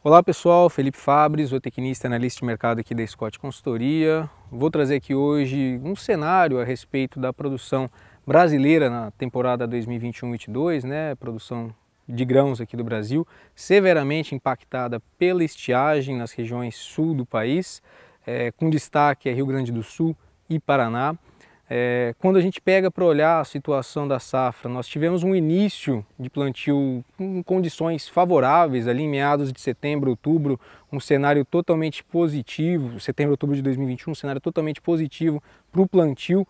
Olá pessoal, Felipe Fabres, zootecnista e analista de mercado aqui da Scott Consultoria. Vou trazer aqui hoje um cenário a respeito da produção brasileira na temporada 2021-22, né? Produção de grãos aqui do Brasil, severamente impactada pela estiagem nas regiões sul do país, com destaque a Rio Grande do Sul e Paraná. Quando a gente pega para olhar a situação da safra, nós tivemos um início de plantio com condições favoráveis, ali em meados de setembro, outubro, um cenário totalmente positivo, setembro, outubro de 2021, um cenário totalmente positivo para o plantio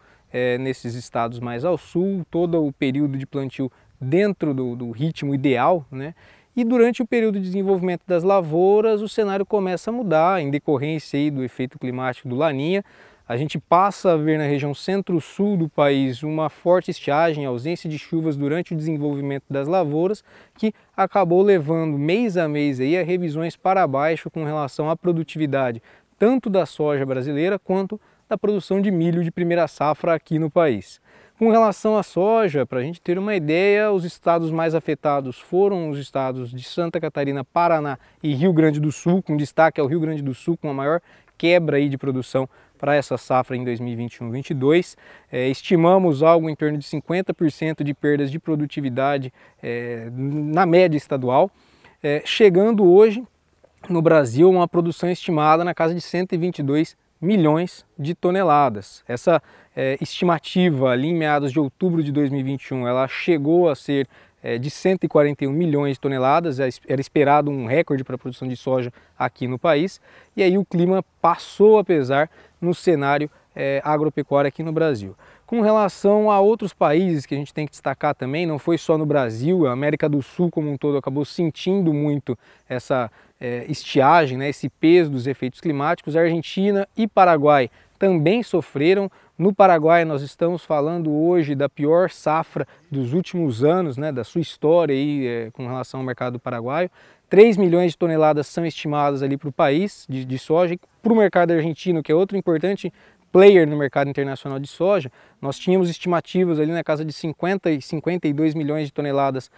nesses estados mais ao sul, todo o período de plantio dentro do ritmo ideal, né? E durante o período de desenvolvimento das lavouras, o cenário começa a mudar, em decorrência aí do efeito climático do Laninha. A gente passa a ver na região centro-sul do país uma forte estiagem, ausência de chuvas durante o desenvolvimento das lavouras, que acabou levando mês a mês aí a revisões para baixo com relação à produtividade, tanto da soja brasileira quanto da produção de milho de primeira safra aqui no país. Com relação à soja, para a gente ter uma ideia, os estados mais afetados foram os estados de Santa Catarina, Paraná e Rio Grande do Sul, com destaque ao Rio Grande do Sul, com a maior quebra aí de produção para essa safra em 2021-22. Estimamos algo em torno de 50% de perdas de produtividade na média estadual, chegando hoje no Brasil uma produção estimada na casa de 122 milhões de toneladas. Essa estimativa ali em meados de outubro de 2021, ela chegou a ser de 141 milhões de toneladas, era esperado um recorde para a produção de soja aqui no país, e aí o clima passou a pesar no cenário agropecuário aqui no Brasil. Com relação a outros países que a gente tem que destacar também, não foi só no Brasil, a América do Sul como um todo acabou sentindo muito essa estiagem, né, esse peso dos efeitos climáticos. A Argentina e Paraguai também sofreram. No Paraguai nós estamos falando hoje da pior safra dos últimos anos, né, da sua história aí, com relação ao mercado paraguaio. 3 milhões de toneladas são estimadas ali para o país de soja. Para o mercado argentino, que é outro importante player no mercado internacional de soja, nós tínhamos estimativas ali na casa de 50 e 52 milhões de toneladas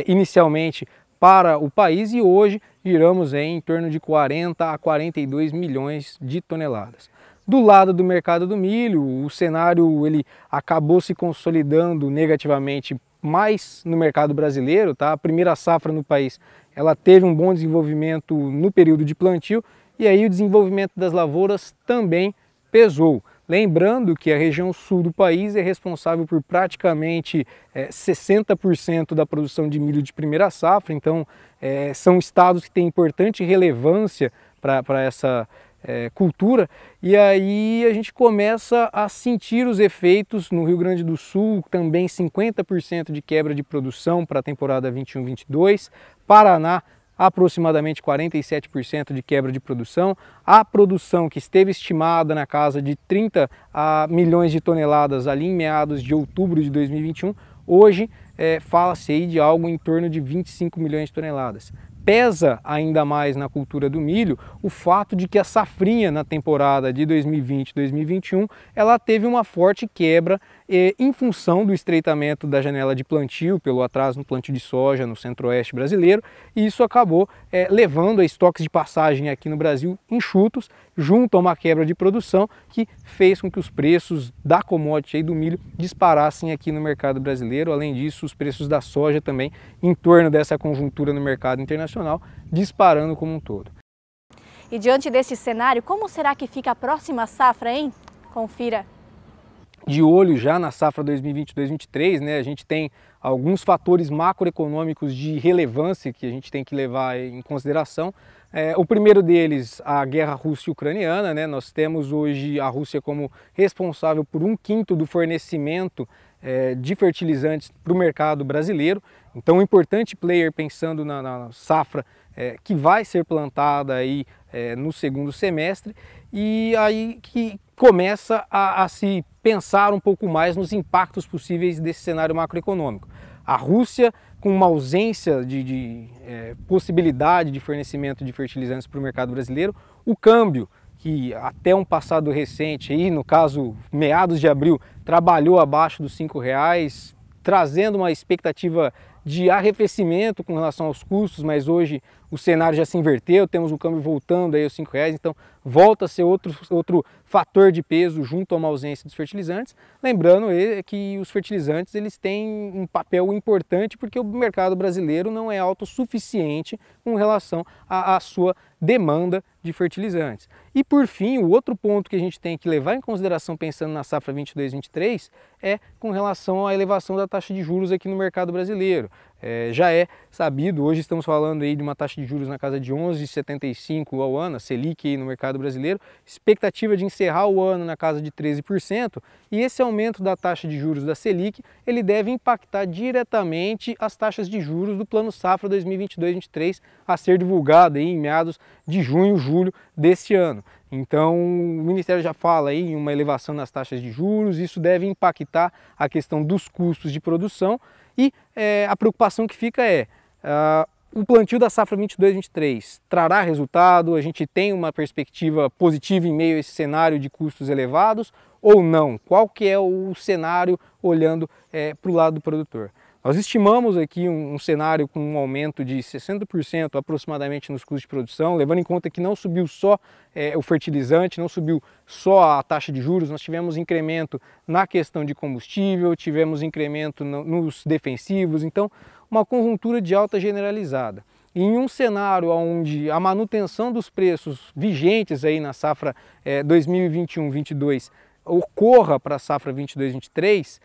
inicialmente para o país, e hoje giramos em torno de 40 a 42 milhões de toneladas. Do lado do mercado do milho, o cenário ele acabou se consolidando negativamente mais no mercado brasileiro, tá? A primeira safra no país, ela teve um bom desenvolvimento no período de plantio, e aí o desenvolvimento das lavouras também pesou. Lembrando que a região sul do país é responsável por praticamente 60% da produção de milho de primeira safra, então são estados que têm importante relevância para essa cultura, e aí a gente começa a sentir os efeitos no Rio Grande do Sul, também 50% de quebra de produção para a temporada 21-22, Paraná aproximadamente 47% de quebra de produção. A produção que esteve estimada na casa de 30 milhões de toneladas ali em meados de outubro de 2021, hoje fala-se aí de algo em torno de 25 milhões de toneladas. Pesa ainda mais na cultura do milho o fato de que a safrinha na temporada de 2020-2021 ela teve uma forte quebra em função do estreitamento da janela de plantio, pelo atraso no plantio de soja no centro-oeste brasileiro, e isso acabou levando a estoques de passagem aqui no Brasil enxutos, junto a uma quebra de produção que fez com que os preços da commodity aí do milho disparassem aqui no mercado brasileiro. Além disso, os preços da soja também, em torno dessa conjuntura no mercado internacional, disparando como um todo. E diante deste cenário, como será que fica a próxima safra, hein? Confira. De olho já na safra 2022-2023, né, a gente tem alguns fatores macroeconômicos de relevância que a gente tem que levar em consideração. O primeiro deles, a guerra Rússia-Ucraniana, né? Nós temos hoje a Rússia como responsável por 1/5 do fornecimento de fertilizantes para o mercado brasileiro. Então, um importante player pensando na safra que vai ser plantada aí no segundo semestre, e aí que começa a se pensar um pouco mais nos impactos possíveis desse cenário macroeconômico. A Rússia, com uma ausência de possibilidade de fornecimento de fertilizantes para o mercado brasileiro, o câmbio, que até um passado recente, aí, no caso meados de abril, trabalhou abaixo dos R$5, trazendo uma expectativa de arrefecimento com relação aos custos, mas hoje o cenário já se inverteu, temos o câmbio voltando aí aos R$5, então volta a ser outro fator de peso junto a uma ausência dos fertilizantes. Lembrando que os fertilizantes eles têm um papel importante porque o mercado brasileiro não é autossuficiente com relação à sua demanda de fertilizantes. E por fim, o outro ponto que a gente tem que levar em consideração pensando na safra 22-23 é com relação à elevação da taxa de juros aqui no mercado brasileiro. Já é sabido, hoje estamos falando aí de uma taxa de juros na casa de 11,75 ao ano, a Selic aí no mercado brasileiro, expectativa de encerrar o ano na casa de 13%, e esse aumento da taxa de juros da Selic, ele deve impactar diretamente as taxas de juros do Plano Safra 2022-23 a ser divulgado aí em meados de junho, julho deste ano. Então, o Ministério já fala aí em uma elevação nas taxas de juros, isso deve impactar a questão dos custos de produção e a preocupação que fica o plantio da safra 22-23 trará resultado, a gente tem uma perspectiva positiva em meio a esse cenário de custos elevados ou não? Qual que é o cenário olhando para o lado do produtor? Nós estimamos aqui um cenário com um aumento de 60% aproximadamente nos custos de produção, levando em conta que não subiu só o fertilizante, não subiu só a taxa de juros, nós tivemos incremento na questão de combustível, tivemos incremento nos defensivos, então uma conjuntura de alta generalizada. E em um cenário onde a manutenção dos preços vigentes aí na safra 2021-22 ocorra para a safra 22-23,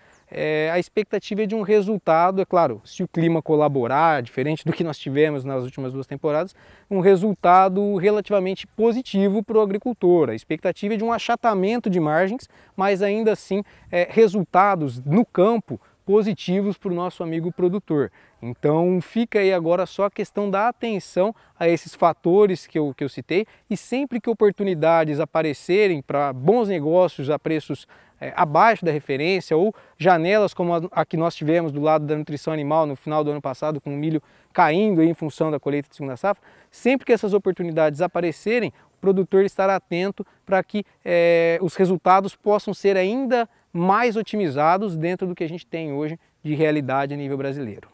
a expectativa é de um resultado, é claro, se o clima colaborar, diferente do que nós tivemos nas últimas 2 temporadas, um resultado relativamente positivo para o agricultor. A expectativa é de um achatamento de margens, mas ainda assim resultados no campo positivos para o nosso amigo produtor. Então fica aí agora só a questão da atenção a esses fatores que eu citei, e sempre que oportunidades aparecerem para bons negócios a preços abaixo da referência, ou janelas como a que nós tivemos do lado da nutrição animal no final do ano passado, com o milho caindo aí em função da colheita de segunda safra, sempre que essas oportunidades aparecerem, o produtor estará atento para que os resultados possam ser ainda mais otimizados dentro do que a gente tem hoje de realidade a nível brasileiro.